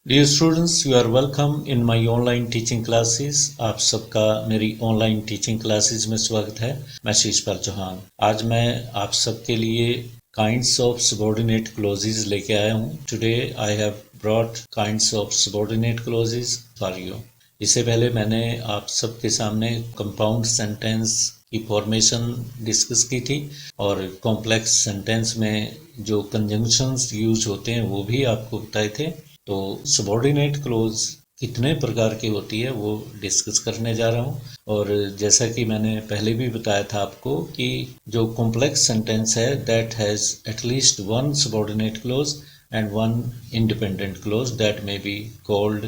Dear students, you are welcome in my online teaching classes. आप सबका मेरी online teaching classes में स्वागत है। मैं शीशपाल चौहान। आज मैं आप सबके लिए काइंड्स ऑफ सबऑर्डिनेट क्लॉजेस लेके आया हूँ। Today I have brought kinds of subordinate clauses for you. इससे पहले मैंने आप सबके सामने कंपाउंड सेंटेंस की फॉर्मेशन डिस्कस की थी और कॉम्प्लेक्स सेंटेंस में जो कंजंक्शंस यूज होते हैं वो भी आपको बताए थे। तो सबऑर्डिनेट क्लोज कितने प्रकार की होती है वो डिस्कस करने जा रहा हूँ। और जैसा कि मैंने पहले भी बताया था आपको कि जो कॉम्प्लेक्स सेंटेंस है that has at least one subordinate close and one independent clause that may be called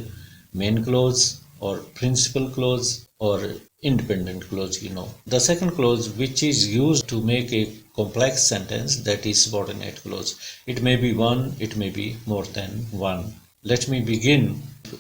main close or principal clause or independent clause. The second clause which is used to make a complex sentence, that is subordinate clause. It may be one, it may be more than one. Let me begin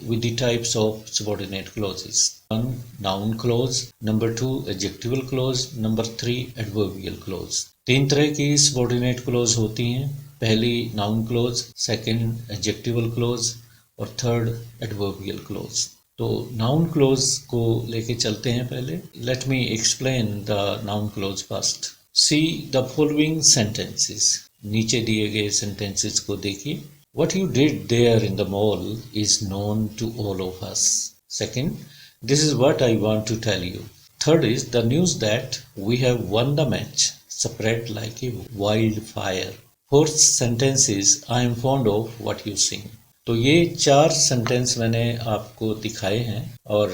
with the types of subordinate clauses. 1. Noun clause. Number 2. Adjectival clause. Number 3. Adverbial clause. तीन तरह की subordinate clause होती हैं। पहली noun clause, second adjectival clause और third adverbial clause। तो noun clause को लेके चलते हैं। पहले let me explain the noun clause first. See the following sentences. नीचे दिए गए सेंटेंसेस को देखिए। What you did there in the mall is known to all of us. Second, this is what I want to tell you. Third is the news that we have won the match spread like a wild fire. Fourth sentence is I am fond of what you sing. तो ये चार sentence मैंने आपको दिखाए हैं और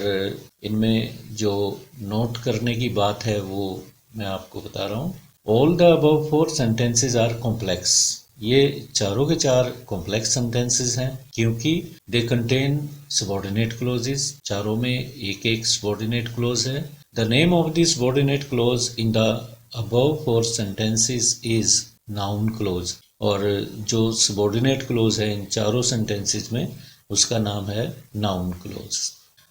इनमें जो नोट करने की बात है वो मैं आपको बता रहा हूँ। All the above four sentences are complex. ये चारों के चार कॉम्प्लेक्स सेंटेंसेस हैं क्योंकि दे कंटेन सबऑर्डिनेट क्लोजेस। चारों में एक एक सबऑर्डिनेट क्लोज है। The name of the subordinate close in the above four sentences is noun clause. और जो सबऑर्डिनेट क्लोज है इन चारों सेंटेंसेस में उसका नाम है noun clause.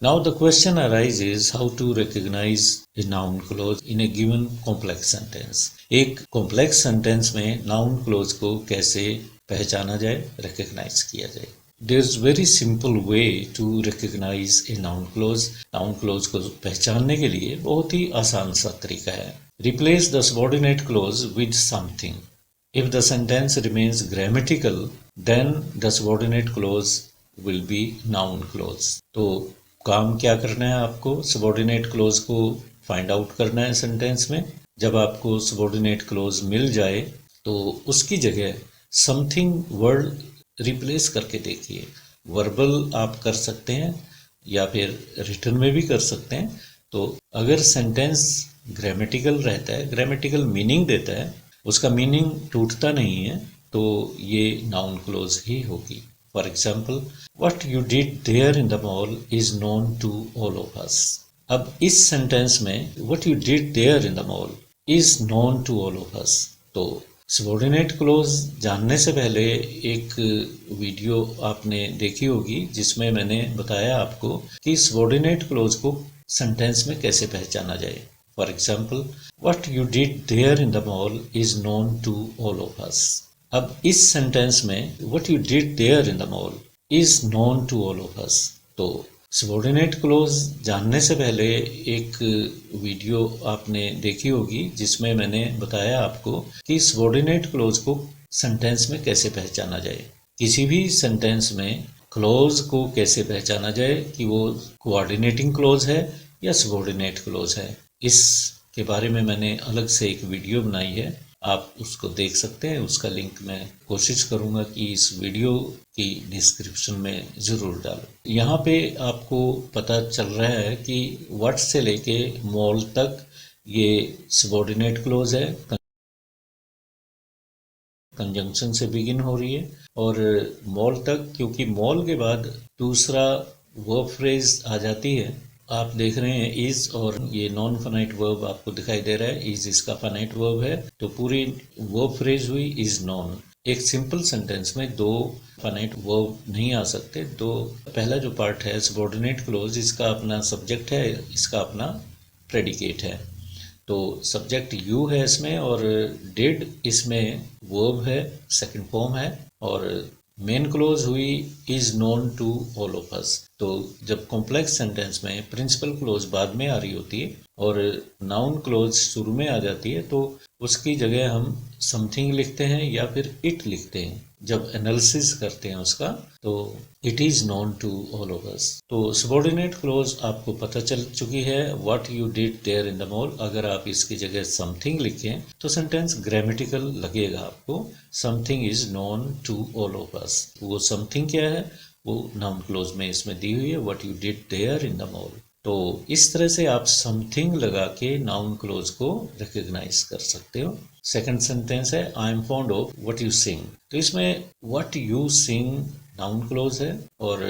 Now the question arises how to recognise a noun clause in a given complex sentence. एक complex sentence में नाउन क्लोज को कैसे पहचाना जाए, रिकॉग्नाइज किया जाए। There is very simple way to recognise a noun clause. Noun clause को पहचानने के लिए बहुत ही आसान सा तरीका है। Replace the subordinate close with something. If the sentence remains grammatical, then the subordinate clause will be noun clause. तो काम क्या करना है आपको, subordinate clause को find out करना है सेंटेंस में। जब आपको subordinate clause मिल जाए तो उसकी जगह something word रिप्लेस करके देखिए। वर्बल आप कर सकते हैं या फिर रिटर्न में भी कर सकते हैं। तो अगर सेंटेंस ग्रामेटिकल रहता है, ग्रामेटिकल मीनिंग देता है, उसका मीनिंग टूटता नहीं है, तो ये नाउन क्लोज ही होगी। For example, what you did there in the mall is known to all of us. अब इस सेंटेंस में what you did there in the mall is known to all of us. तो subordinate close जानने से पहले एक video आपने देखी होगी जिसमें मैंने बताया आपको कि सबऑर्डिनेट क्लोज को सेंटेंस में कैसे पहचाना जाए। For example, what you did there in the mall is known to all of us. अब इस सेंटेंस में what you did there in the mall is known to all of us। तो subordinate close जानने से पहले एक video आपने देखी होगी जिसमें मैंने बताया आपको कि सबऑर्डिनेट क्लोज को सेंटेंस में कैसे पहचाना जाए। किसी भी सेंटेंस में क्लोज को कैसे पहचाना जाए कि वो कोऑर्डिनेटिंग क्लोज है या सबऑर्डिनेट क्लोज है, इसके बारे में मैंने अलग से एक वीडियो बनाई है, आप उसको देख सकते हैं। उसका लिंक मैं कोशिश करूंगा कि इस वीडियो की डिस्क्रिप्शन में ज़रूर डालूं। यहाँ पे आपको पता चल रहा है कि व्हाट से लेके मॉल तक ये सबऑर्डिनेट क्लोज है, कंजंक्शन से बिगिन हो रही है। और मॉल तक क्योंकि मॉल के बाद दूसरा वर्ब फ्रेज आ जाती है। आप देख रहे हैं इज और ये नॉन फाइनाइट वर्ब आपको दिखाई दे रहा है। इज इसका फाइनाइट वर्ब है तो पूरी वर्ब फ्रेज हुई इज नॉन। एक सिंपल सेंटेंस में दो फाइनाइट वर्ब नहीं आ सकते। दो पहला जो पार्ट है सबऑर्डिनेट क्लोज, इसका अपना सब्जेक्ट है, इसका अपना प्रेडिकेट है। तो सब्जेक्ट यू है इसमें और डिड इसमें वर्ब है, सेकंड फॉर्म है। और मेन क्लोज हुई is known to all of us. तो जब कॉम्प्लेक्स सेंटेंस में प्रिंसिपल क्लोज बाद में आ रही होती है और नाउन क्लोज शुरू में आ जाती है, तो उसकी जगह हम समथिंग लिखते हैं या फिर इट लिखते हैं। जब एनालिसिस करते हैं उसका, तो it is known to all of us. तो सबॉर्डिनेट क्लोज आपको पता चल चुकी है, what you did there in the mall. अगर आप इसकी जगह समथिंग लिखें तो सेंटेंस ग्रामेटिकल लगेगा आपको। Something is known to all of us. वो समथिंग क्या है, वो नाउन क्लोज में इसमें दी हुई है, what you did there in the mall. तो इस तरह से आप समथिंग लगा के नाउन क्लोज को रिकग्नाइज कर सकते हो। सेकंड सेंटेंस है, आई am fond of what you sing. तो इसमें what you Singh noun clause है, और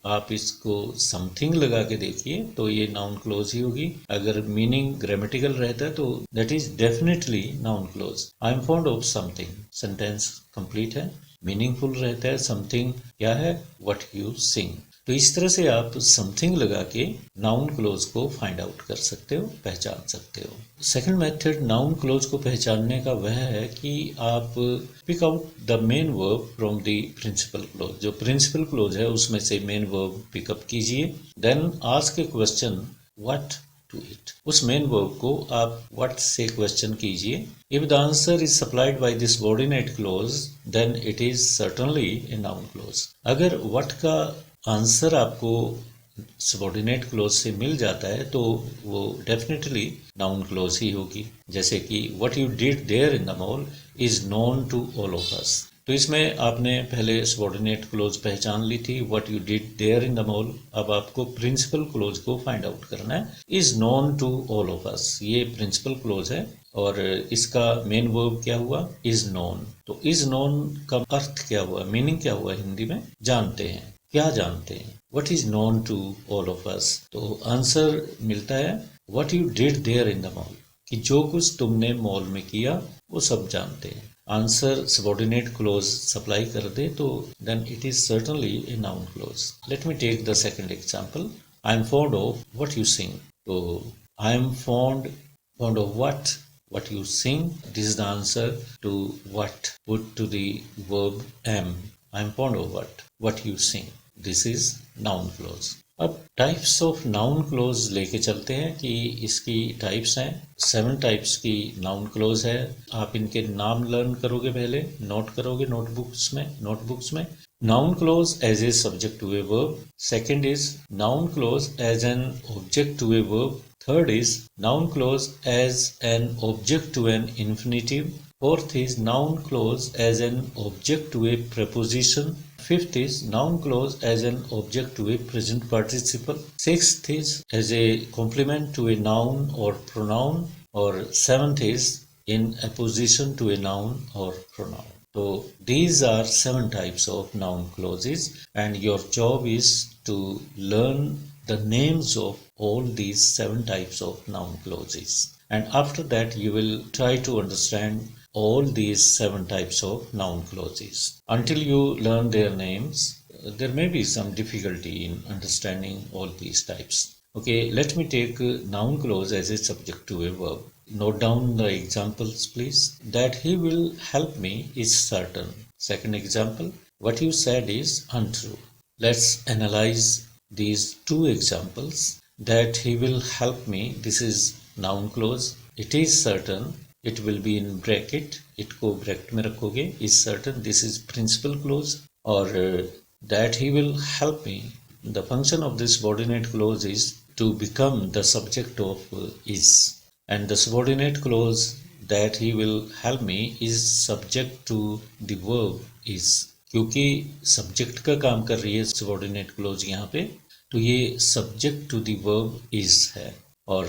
आप इसको समथिंग लगा के देखिए तो ये नाउन क्लोज ही होगी। अगर मीनिंग ग्रामेटिकल रहता है तो that is definitely noun close. I am fond of something, sentence complete है, मीनिंगफुल रहता है। समथिंग क्या है, व्हाट यू सिंग। तो इस तरह से आप समथिंग लगा के नाउन क्लोज को फाइंड आउट कर सकते हो, पहचान सकते हो। सेकंड मेथड नाउन क्लोज को पहचानने का वह है कि आप pick out the main verb from the principal clause. जो प्रिंसिपल क्लोज है उसमें से मेन वर्ब पिकअप कीजिए, then ask a question what to it. उस मेन वर्ब को आप व्हाट से क्वेश्चन कीजिए। If the answer is supplied by this subordinate clause then it is certainly a noun clause. अगर व्हाट का answer आपको subordinate clause से मिल जाता है तो वो डेफिनेटली नाउन क्लोज ही होगी। जैसे कि what you did there in the mall is known to all of us. तो इसमें आपने पहले सबऑर्डिनेट क्लोज पहचान ली थी, what you did there in the mall. अब आपको प्रिंसिपल क्लोज को फाइंड आउट करना है, is known to all of us. ये प्रिंसिपल क्लोज है और इसका मेन वर्ब क्या हुआ, इज नोन। तो इज नोन का अर्थ क्या हुआ, मीनिंग क्या हुआ हिंदी में, जानते हैं, क्या जानते हैं। What is known to all of us? तो आंसर मिलता है What you did there in the mall, कि जो कुछ तुमने मॉल में किया वो सब जानते हैं। आंसर सबऑर्डिनेट क्लोज सप्लाई कर दे तो then it is certainly a noun clause. Let me take the second example, I am fond of what you sing. तो I am fond of what you sing, this is the answer to what put to the verb am. I am fond of what you sing, this is noun clause. अब types of noun close लेके चलते हैं कि इसकी types हैं। 7 types की noun clause है। आप इनके नाम लर्न करोगे, पहले नोट करोगे नोटबुक्स में। Noun clause as a subject to a verb. Second is noun clause as an object to a verb. Third is noun clause as an object to an infinitive. Fourth is noun clause as an object to a preposition. Fifth is noun clause as an object to a present participle. Sixth is as a complement to a noun or pronoun. Or seventh is in apposition to a noun or pronoun. So these are 7 types of noun clauses, and your job is to learn the names of all these 7 types of noun clauses, and after that you will try to understand all these 7 types of noun clauses. Until you learn their names, there may be some difficulty in understanding all these types. Okay, let me take noun clause as a subject to a verb. Note down the examples please. That he will help me is certain. Second example, what you said is untrue. Let's analyze these 2 examples. That he will help me, this is noun clause. It is certain, it will be in bracket, it को bracket में रखोगे, is certain, this is principal clause. और that he will help me, the function of this subordinate clause is to become the subject of is, and the subordinate clause that he will help me is subject to the verb is. क्योंकि subject का काम कर रही है subordinate close यहाँ पे, तो ये subject to the verb is है, और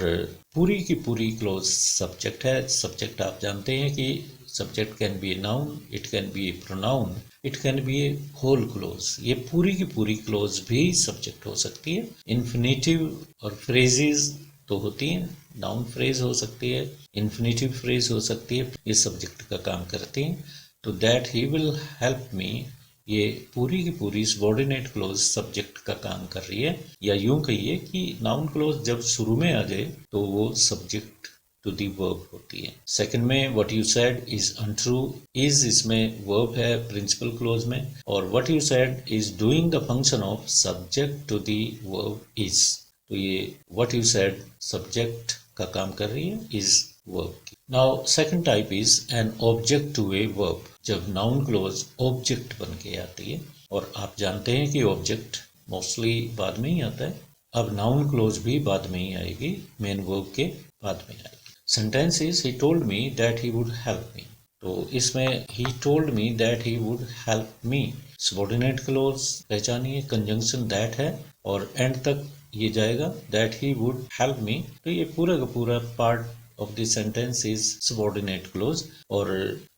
पूरी की पूरी क्लोज सब्जेक्ट है। सब्जेक्ट आप जानते हैं कि subject can be a noun, it can be a pronoun, it can be a whole clause. ये पूरी की पूरी क्लोज भी सब्जेक्ट हो सकती है। इन्फिनेटिव और फ्रेजेस तो होती हैं, नाउन फ्रेज हो सकती है, इन्फिनेटिव फ्रेज हो सकती है, ये सब्जेक्ट का काम करती हैं। तो दैट ही विल हेल्प मी, ये पूरी की पूरी सबऑर्डिनेट क्लोज सब्जेक्ट का काम कर रही है। या यूं कहिए कि नाउन क्लोज जब शुरू में आ जाए तो वो सब्जेक्ट टू दी वर्ब होती है। सेकंड में what you said is untrue, is इसमें वर्ब है प्रिंसिपल क्लोज में, और what you said is doing the function of subject to the verb is. तो ये व्हाट यू सेड सब्जेक्ट का काम कर रही है इज वर्ब की। Now second type is an object to a verb, जब नाउन क्लोज ऑब्जेक्ट बन के आती है, और आप जानते हैं कि ऑब्जेक्ट मोस्टली बाद में ही आता है। अब नाउन क्लोज भी बाद में ही आएगी, मेन वर्ब के बाद में आएगी। Sentence is he told me that he would help me, तो इसमें he told me that he would help me subordinate clause पहचानिए, कंजंक्शन दैट है और एंड तक ये जाएगा that he would help me, तो ये पूरा का पूरा part of the sentence is subordinate clause. और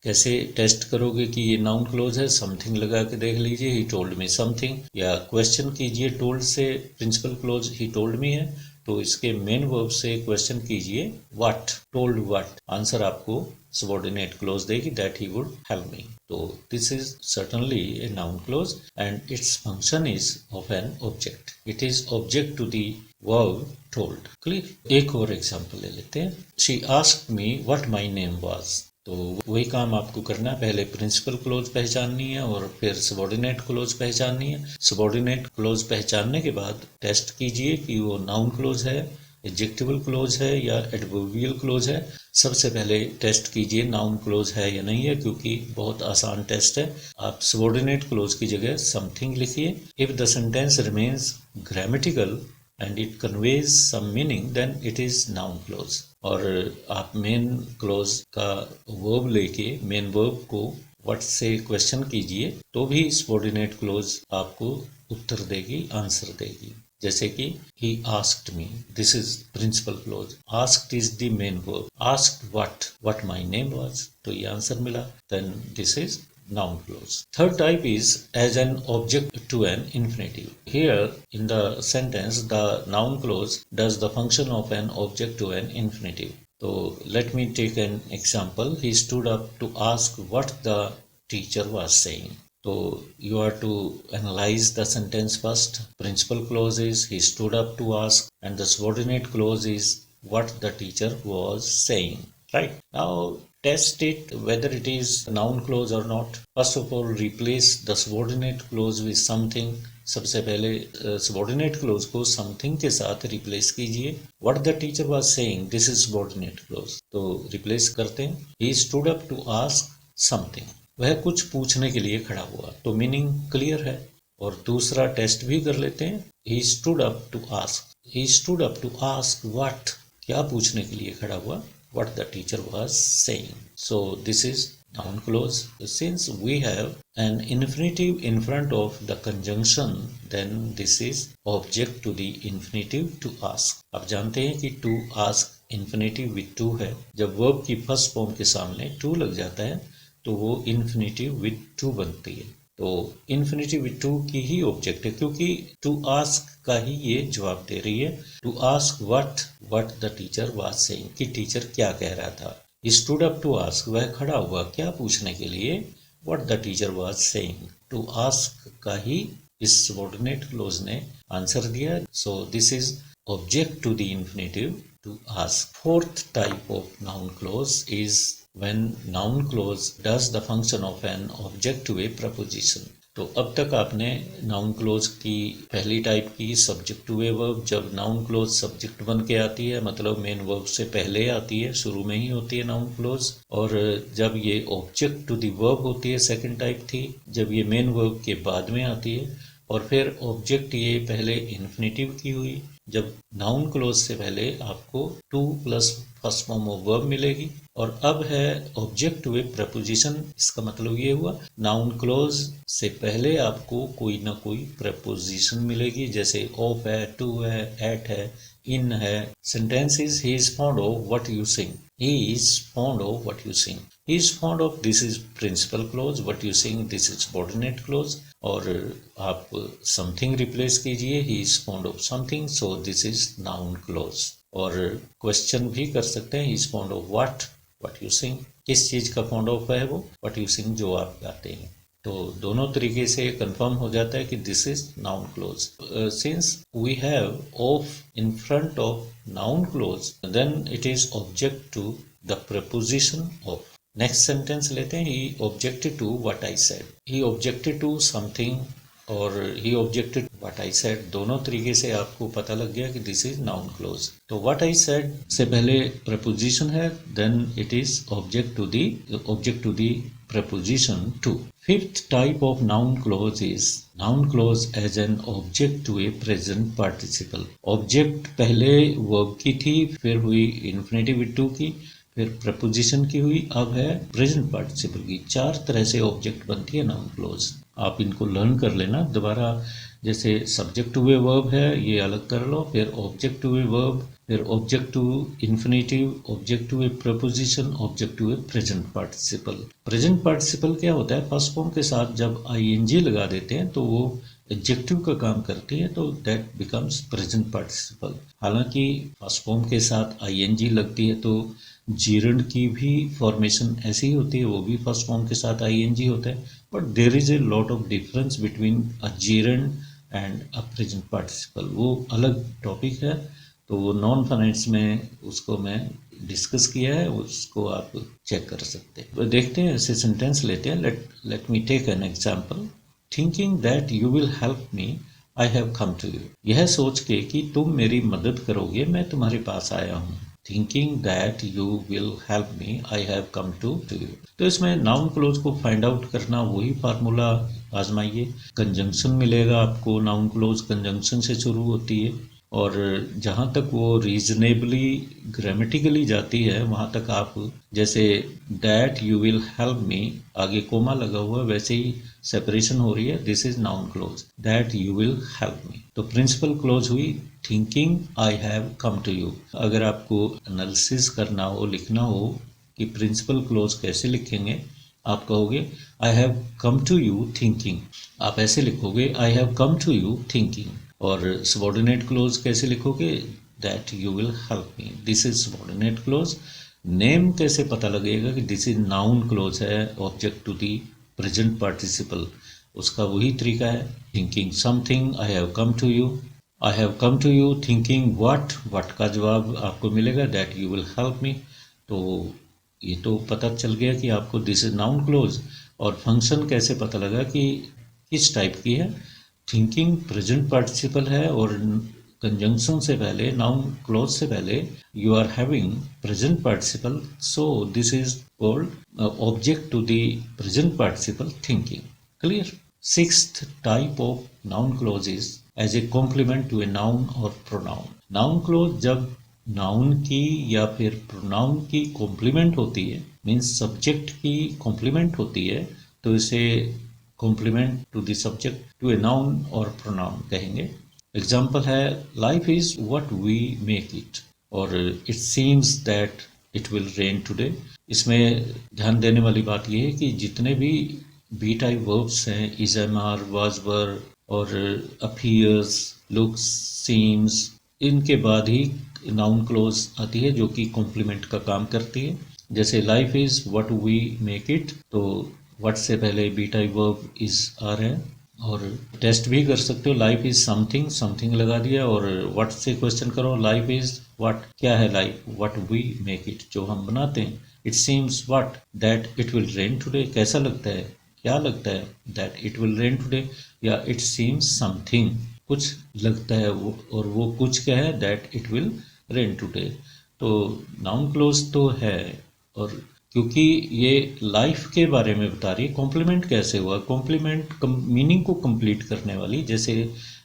कैसे टेस्ट करोगे कि ये नाउन क्लोज है, समथिंग लगा के देख लीजिए, ही टोल्ड मी समथिंग, या क्वेश्चन कीजिए, टोल्ड से principal clause he told me है, तो इसके मेन वर्ब से क्वेश्चन कीजिए व्हाट, टोल्ड व्हाट, आंसर आपको सबऑर्डिनेट क्लोज देगी that he would help me. तो this is certainly a noun clause and its function is of an object, it is object to the verb told. Clear. एक और example ले लेते हैं। She asked me what my name was, तो वही काम आपको करना है, पहले प्रिंसिपल क्लोज पहचाननी है और फिर सबऑर्डिनेट क्लोज पहचाननी है। सबऑर्डिनेट क्लोज पहचानने के बाद टेस्ट कीजिए कि वो नाउन क्लोज है, एडजेक्टिवल क्लोज है या एडवर्बियल क्लोज है। सबसे पहले टेस्ट कीजिए नाउन क्लोज है या नहीं है, क्योंकि बहुत आसान टेस्ट है। आप सबऑर्डिनेट क्लोज की जगह समथिंग लिखिए। If the sentence remains grammatical and it conveys some meaning then it is noun clause। और आप मेन क्लोज का वर्ब लेके मेन वर्ब को व्हाट से क्वेश्चन कीजिए तो भी सबऑर्डिनेट क्लोज आपको उत्तर देगी, आंसर देगी। जैसे कि he asked me, this is principal clause, asked is the main verb, asked what my name was, तो ये आंसर मिला, then this is noun clause। Third type is as an object to an infinitive। Here in the sentence the noun clause does the function of an object to an infinitive। So let me take an example। He stood up to ask what the teacher was saying। So you are to analyze the sentence first। Principal clause is he stood up to ask and the subordinate clause is what the teacher was saying, right? Now test it whether it is noun clause or not। First of all replace the subordinate clause with something। सबसे पहले subordinate clause को something के साथ replace कीजिए। What the teacher was saying, this is subordinate clause, तो replace करते हैं। He stood up to ask something, वह कुछ पूछने के लिए खड़ा हुआ, तो मीनिंग क्लियर है। और दूसरा टेस्ट भी कर लेते हैं। He stood up to ask, he stood up to ask what, क्या पूछने के लिए खड़ा हुआ, what the teacher was saying। So this is noun clause। Since we have an infinitive in front of the conjunction then this is object to the infinitive to ask। आप जानते हैं कि to ask infinitive with to है, जब verb की first form के सामने to लग जाता है तो वो infinitive with to बनती है। तो infinitive with to की ही ऑब्जेक्ट है, क्योंकि to ask का ही ये जवाब दे रही है। to ask what the teacher was saying, कि टीचर क्या कह रहा था। He stood up to ask, वह खड़ा हुआ क्या पूछने के लिए, what the teacher was saying। to ask का ही इस subordinate clause ने आंसर दिया। So this is object to the infinitive to ask। Fourth type of noun clause is when noun clause does the function of an object to a preposition। तो अब तक आपने noun close की पहली type की subject to a verb, जब noun close subject बन के आती है मतलब मेन वर्ब से पहले आती है, शुरू में ही होती है नाउन क्लोज। और जब ये ऑब्जेक्ट टू दी वर्ब होती है सेकंड टाइप थी, जब ये मेन वर्ब के बाद में आती है। और फिर ऑब्जेक्ट ये पहले इन्फिनेटिव की हुई, जब नाउन क्लोज से पहले आपको two plus first form of verb मिलेगी। और अब है ऑब्जेक्ट टू ए प्रपोजिशन, इसका मतलब ये हुआ नाउन क्लोज से पहले आपको कोई ना कोई प्रपोजिशन मिलेगी, जैसे ऑफ है, टू है, एट है, इन है। Sentence is he is fond of what you sing, he is fond of what you sing, he is fond of, this is principal clause, what you sing this is subordinate clause. और आप something replace कीजिए, he is fond of something, so this is noun clause. और question भी कर सकते हैं, he is fond of what you sing, किस चीज का फॉन्ड ऑफ है वो, व्हाट यू सिंग जो आप गाते हैं। तो दोनों तरीके से कंफर्म हो जाता है कि this is noun clause. Since we have of in front of noun clause, then it is object to the preposition of. Next sentence लेते हैं. He objected to what I said. He objected to something और he objected what I said, दोनों तरीके से आपको पता लग गया कि दिस इज नाउन क्लोज. तो व्हाट आई सेड से पहले प्रपोजिशन है, then it is object to the preposition to. Fifth type of noun clause is noun clause as an object to a present participle. Object पहले verb की थी, फिर हुई infinitive with to की, फिर preposition की हुई, अब है present participle की. चार तरह से object बनती है noun clause. आप इनको लर्न कर लेना दोबारा. जैसे सब्जेक्ट टू ए वर्ब है, ये अलग कर लो, फिर ऑब्जेक्ट टू ए वर्ब, फिर object to infinitive, object to a preposition, object to a present participle. Present participle क्या होता है? फर्स्ट फॉर्म के साथ जब आईएनजी लगा देते हैं तो वो एडजेक्टिव का काम करती है, तो दैट बिकम्स प्रेजेंट पार्टिसिपल. हालांकि फर्स्ट फॉर्म के साथ आईएनजी लगती है तो जीरंड की भी फॉर्मेशन ऐसी ही होती है, वो भी फर्स्ट फॉर्म के साथ आईएनजी होता है. But there is a lot of difference between a gerund and a present participle. वो अलग टॉपिक है, तो वो नॉन फाइनेंस में उसको मैं डिस्कस किया है, उसको आप चेक कर सकते हैं. तो देखते हैं, ऐसे सेंटेंस लेते हैं. Let me take an example. Thinking that you will help me I have come to you. यह सोच के कि तुम मेरी मदद करोगे, मैं तुम्हारे पास आया हूँ. Thinking that you will help me I have come to you. तो इसमें नाउन क्लोज को फाइंड आउट करना, वही फार्मूला आजमाइए. कंजंक्शन मिलेगा आपको. नाउन क्लोज कंजंक्शन से शुरू होती है और जहाँ तक वो रीजनेबली ग्रामेटिकली जाती है वहाँ तक आप, जैसे दैट यू विल हेल्प मी, आगे कोमा लगा हुआ, वैसे ही सेपरेशन हो रही है. This is noun clause, that you will help me. तो प्रिंसिपल क्लोज हुई thinking I have come to you. अगर आपको एनालिसिस करना हो, लिखना हो कि प्रिंसिपल क्लोज कैसे लिखेंगे, आप कहोगे I have come to you thinking. आप ऐसे लिखोगे I have come to you thinking. और सबॉर्डिनेट क्लोज कैसे लिखोगे? That you will help me. This is subordinate clause. Name कैसे पता लगेगा कि दिस इज नाउन क्लोज है, object to the present participle? उसका वही तरीका है. Thinking something I have come to you. I have come to you thinking what का जवाब आपको मिलेगा that you will help me. तो ये तो पता चल गया कि आपको दिस इज नाउन क्लोज. और फंक्शन कैसे पता लगा कि किस टाइप की है? थिंकिंग प्रेजेंट पार्टिसिपल है और कंजंक्शन से पहले, नाउन क्लोज से पहले you are having present participle, so this is called object to the present participle thinking. Clear? Sixth type of noun clause is as a complement to a noun और pronoun. Noun clause जब noun की या फिर pronoun की complement होती है, means subject की complement होती है, तो इसे complement to the subject to a noun और प्रोनाउन कहेंगे. एग्जाम्पल है life is what we make it, और it seems that it will rain today. इसमें ध्यान देने वाली बात यह है कि जितने भी बी टाइप वर्ब्स हैं, इज, एम, आर, वाज, वर और अपीयर्स, लुक्स, सीम्स, इनके बाद ही नाउन क्लोज आती है जो कि कॉम्प्लीमेंट का काम करती है. जैसे life is what we make it, तो व्हाट से पहले बी टाइप वर्ब इज आ रहा है. और टेस्ट भी कर सकते हो, लाइफ इज समथिंग, समथिंग लगा दिया, और व्हाट से क्वेश्चन करो, लाइफ इज व्हाट, क्या है life? What we make it, जो हम बनाते हैं. It seems what, that it will rain today, कैसा लगता है, क्या लगता है, that it will rain today. या इट सीम्स समथिंग, कुछ लगता है, और वो कुछ क्या है, that it will rain today. तो नाउन क्लोज तो है, और क्योंकि ये लाइफ के बारे में बता रही है. कॉम्प्लीमेंट कैसे हुआ? कॉम्प्लीमेंट मीनिंग को कंप्लीट करने वाली, जैसे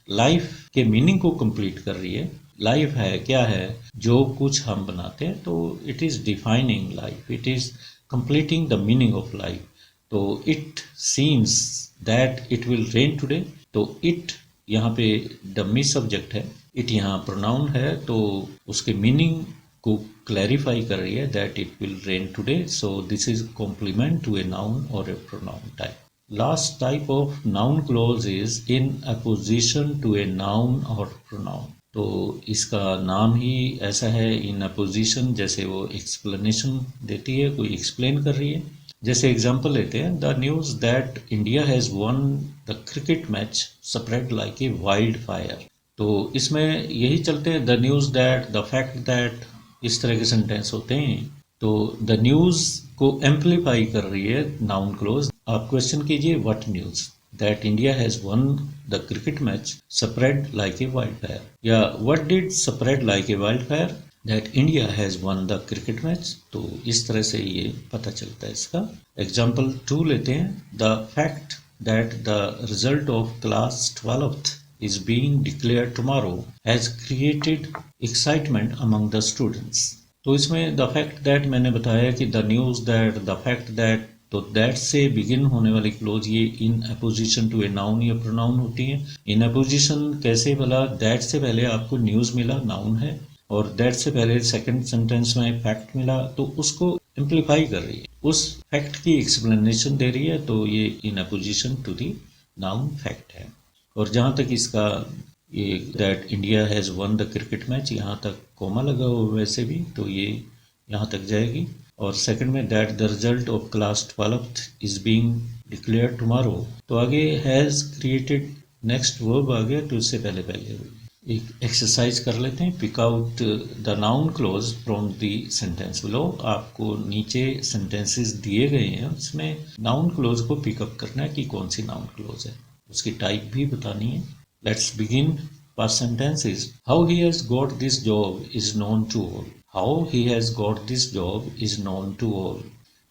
लाइफ के मीनिंग को कंप्लीट कर रही है. लाइफ है, क्या है? जो कुछ हम बनाते हैं, तो it is defining life, it is completing the meaning of life. तो it seems that it will rain today, तो इट यहाँ पे डमी सब्जेक्ट है, इट यहाँ प्रोनाउन है, तो उसके मीनिंग को क्लैरिफाई कर रही है that it will rain today. So this is complement to a noun और a pronoun type. Last type of noun clause is in apposition to a noun और प्रोनाउन. तो इसका नाम ही ऐसा है, इन अपोजिशन, जैसे वो एक्सप्लेनेशन देती है, कोई एक्सप्लेन कर रही है. जैसे एग्जांपल लेते हैं, the news that India has won the cricket match spread like a wild fire. तो इसमें यही चलते हैं, the news that, the fact that, इस तरह के सेंटेंस होते हैं। तो द न्यूज़ को एम्पलीफाई कर रही है नाउन क्लोज। आप क्वेश्चन कीजिए, what news that India has won the cricket match spread like a wild fire, या what did spread like a wild fire that India has won the cricket match. तो इस तरह से ये पता चलता है इसका। एग्जाम्पल 2 लेते हैं, the fact that the result of class 12th is being declared tomorrow has created excitement among the students। तो इसमें द फैक्ट दैट मैंने बताया कि the news that, the fact that, तो दैट से बिगिन होने वाली क्लोज ये in apposition to a noun या प्रोनाउन होती है। इन अपोजिशन कैसे भला, दैट से पहले आपको न्यूज़ मिला, नाउन है, और दैट से पहले सेकंड सेंटेंस में फैक्ट मिला, तो उसको एम्पलीफाई कर रही है, उस फैक्ट की एक्सप्लेनेशन दे रही है, तो ये in apposition to the noun fact है। और जहाँ तक इसका ये that India has won the cricket match, यहाँ तक कोमा लगा हो वैसे भी, तो ये यहाँ तक जाएगी। और सेकंड में that the result of class 12th is being declared tomorrow, तो आगे हैज़ क्रिएटेड नेक्स्ट वर्ब आ गया, तो इससे पहले पहले एक एक्सरसाइज कर लेते हैं। Pick out the noun clause from the sentence below. आपको नीचे सेंटेंसेस दिए गए हैं, उसमें नाउन क्लोज को पिकअप करना है कि कौन सी नाउन क्लोज है, उसकी टाइप भी बतानी है। Let's begin. Past sentence is, how he has got this job is known to all. How he has got this job is known to all.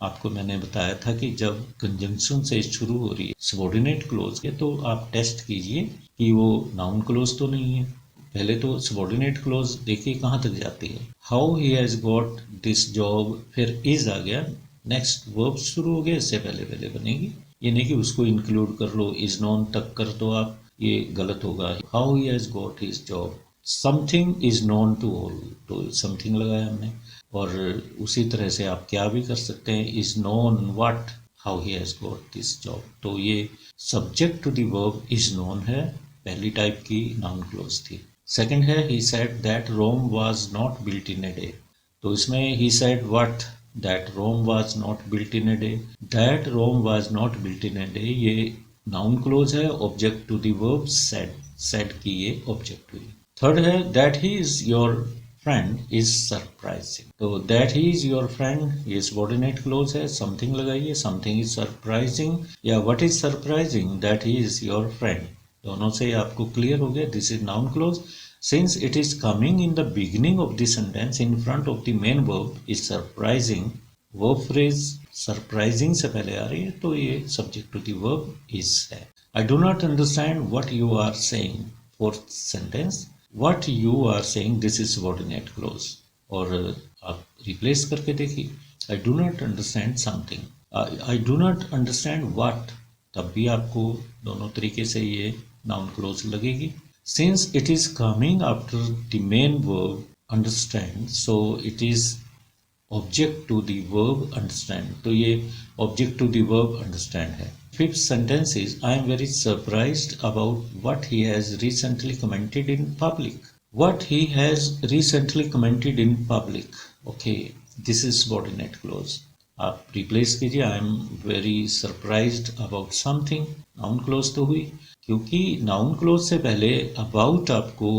आपको मैंने बताया था कि जब कंजंक्शन से शुरू हो रही है सबऑर्डिनेट क्लोज के, तो आप टेस्ट कीजिए कि वो नाउन क्लोज तो नहीं है। पहले तो सबऑर्डिनेट क्लोज देखिए कहाँ तक जाती है। How he has got this job, फिर इज आ गया, नेक्स्ट वर्ब शुरू हो गया, इससे पहले पहले बनेगी। ये नहीं कि उसको इंक्लूड कर लो, इज नॉन तक कर दो आप, ये गलत होगा। How he has got his job, something is known to all, तो समथिंग लगाया हमने। और उसी तरह से आप क्या भी कर सकते हैं, is known what how he has got this job, तो ये subject to the verb is known है, पहली टाइप की नाउन क्लोज थी। सेकंड है, he said that Rome was not built in a day, तो इसमें he said what that Rome was not built in a day. That Rome was not built in a day ये noun clause है, object to the verb said, said की ये object हुई। Third है, that he is your friend is surprising, तो that he is your friend ये subordinate clause है, something लगाइए, समथिंग इज सरप्राइजिंग, या what is surprising that he is your friend, दोनों से आपको क्लियर हो गया, this is noun clause. Since it is coming in the beginning of the sentence in front of the main verb is surprising, verb phrase surprising से पहले आ रही है, तो ये subject to the verb is है। I do not understand what you are saying, fourth sentence, what you are saying this is subordinate clause, और आप रिप्लेस करके देखिए, I do not understand something, I do not understand what, तब भी आपको दोनों तरीके से ये नाउन क्लोज लगेगी। Since it is coming after the main verb understand, so it is object to the verb understand, तो ये object to the verb understand है। Fifth sentence is, I am very surprised about what he has recently commented in public. What he has recently commented in public, okay, this is subordinate clause. आप replace कीजिए, I am very surprised about something, noun clause तो हुई, क्योंकि noun clause से पहले about आपको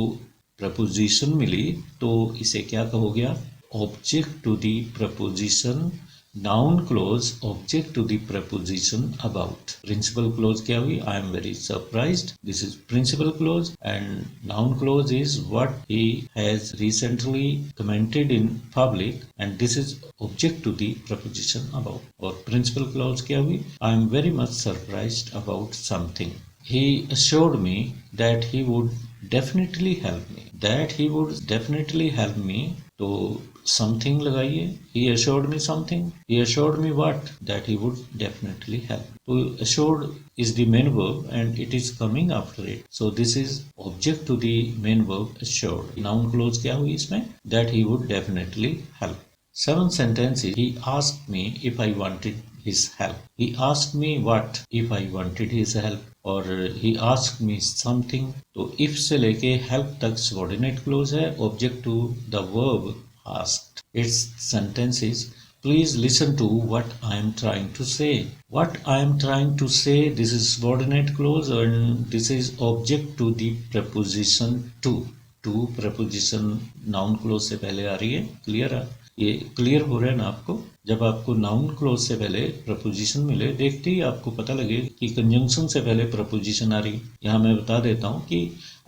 preposition मिली, तो इसे क्या कहोगे आप, object to the preposition, noun clause object to the preposition about. Principal clause क्या हुई, I am very surprised, this is principal clause, and noun clause is what he has recently commented in public, and this is object to the preposition about. और principal clause क्या हुई, I am very much surprised about something, he assured me that he would definitely help me, that he would definitely help me, तो something लगाइए, he assured me something, he assured me what, that he would definitely help, तो assured is the main verb and it is coming after it, so this is object to the main verb assured। noun clause क्या हुई इसमें, that he would definitely help। Seventh sentence is, he asked me if I wanted his help, he asked me what if I wanted his help, और he asked me something, तो if से लेके help तक subordinate clause है, object to the verb asked। its sentence is, Please listen to what I am trying to say. What I am trying to say, this is subordinate clause and this is object to the preposition to. To preposition noun clause से पहले आ रही है. Clear है? ये clear हो रहा है ना आपको? जब आपको नाउन क्लोज से पहले प्रपोजिशन मिले, देखते ही आपको पता लगे कि कंजंक्शन से पहले प्रपोजिशन आ रही. यहाँ मैं बता देता हूँ कि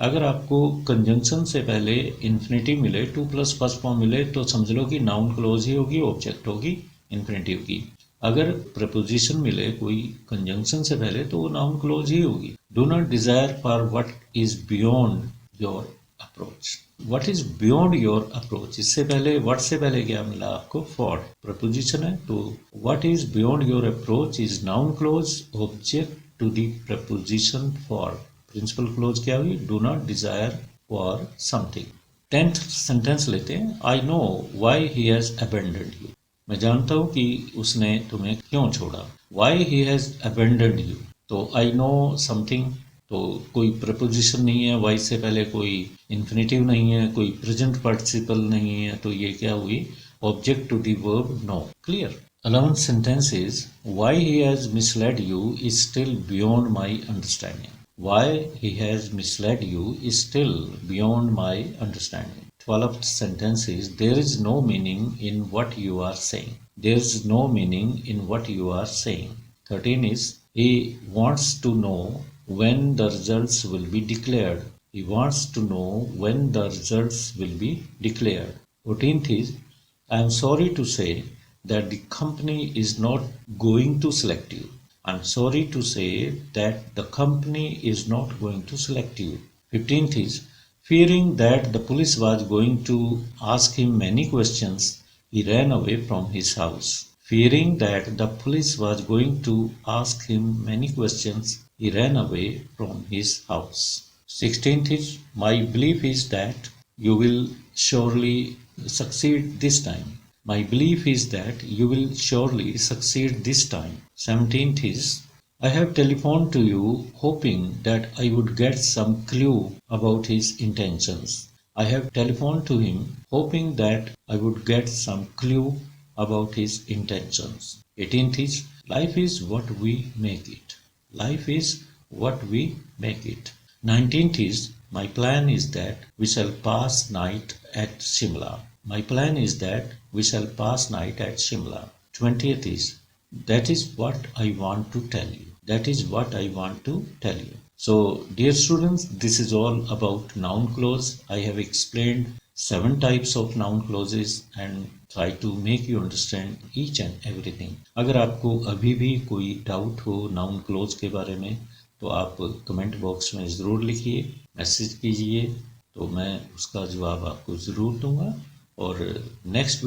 अगर आपको कंजंक्शन से पहले इन्फिनेटिव मिले, टू प्लस फर्स्ट फॉर्म मिले, तो समझ लो कि नाउन क्लोज ही होगी, ऑब्जेक्ट होगी इन्फिनेटिव की. अगर प्रपोजिशन मिले कोई कंजंक्शन से पहले तो वो नाउन क्लोज ही होगी. Do not desire for what is beyond your approach. What is beyond your approach, इससे पहले व्हाट से पहले क्या मिला आपको? फॉर. प्रपोजिशन है तो what is beyond your approach is noun clause object to the preposition for. Principal clause क्या हुई? Do not desire for something. 10th sentence लेते हैं. I know why he has abandoned you. मैं जानता हूं कि उसने तुम्हें क्यों छोड़ा. Why he has abandoned you, तो आई नो समथिंग, तो कोई प्रपोजिशन नहीं है, वाई से पहले कोई इन्फिनेटिव नहीं है, कोई प्रेजेंट पार्टिसिपल नहीं है, तो ये क्या हुई? Object to the verb know. Clear? 11th sentence is why he has misled you is still beyond my understanding. Why he has misled you is still beyond my understanding. 12th sentence is there is no meaning in what you are saying. There is no meaning in what you are saying. 13 is he wants to know when the results will be declared. He wants to know when the results will be declared. 14th is I am sorry to say that the company is not going to select you. I am sorry to say that the company is not going to select you. 15th is fearing that the police was going to ask him many questions, he ran away from his house. Fearing that the police was going to ask him many questions, he ran away from his house. 16th is my belief is that you will surely succeed this time. My belief is that you will surely succeed this time. 17th is I have telephoned to you hoping that I would get some clue about his intentions. I have telephoned to him hoping that I would get some clue about his intentions. 18th is life is what we make it. Life is what we make it. 19th is my plan is that we shall pass night at Shimla. My plan is that we shall pass night at Shimla. 20th is that is what I want to tell you. That is what I want to tell you. So, dear students, this is all about noun clause. I have explained 7 types of noun clauses and try to make you understand each and everything. अगर आपको अभी भी कोई doubt हो noun close के बारे में तो आप कमेंट बॉक्स में ज़रूर लिखिए, मैसेज कीजिए, तो मैं उसका जवाब आपको ज़रूर दूंगा. और नेक्स्ट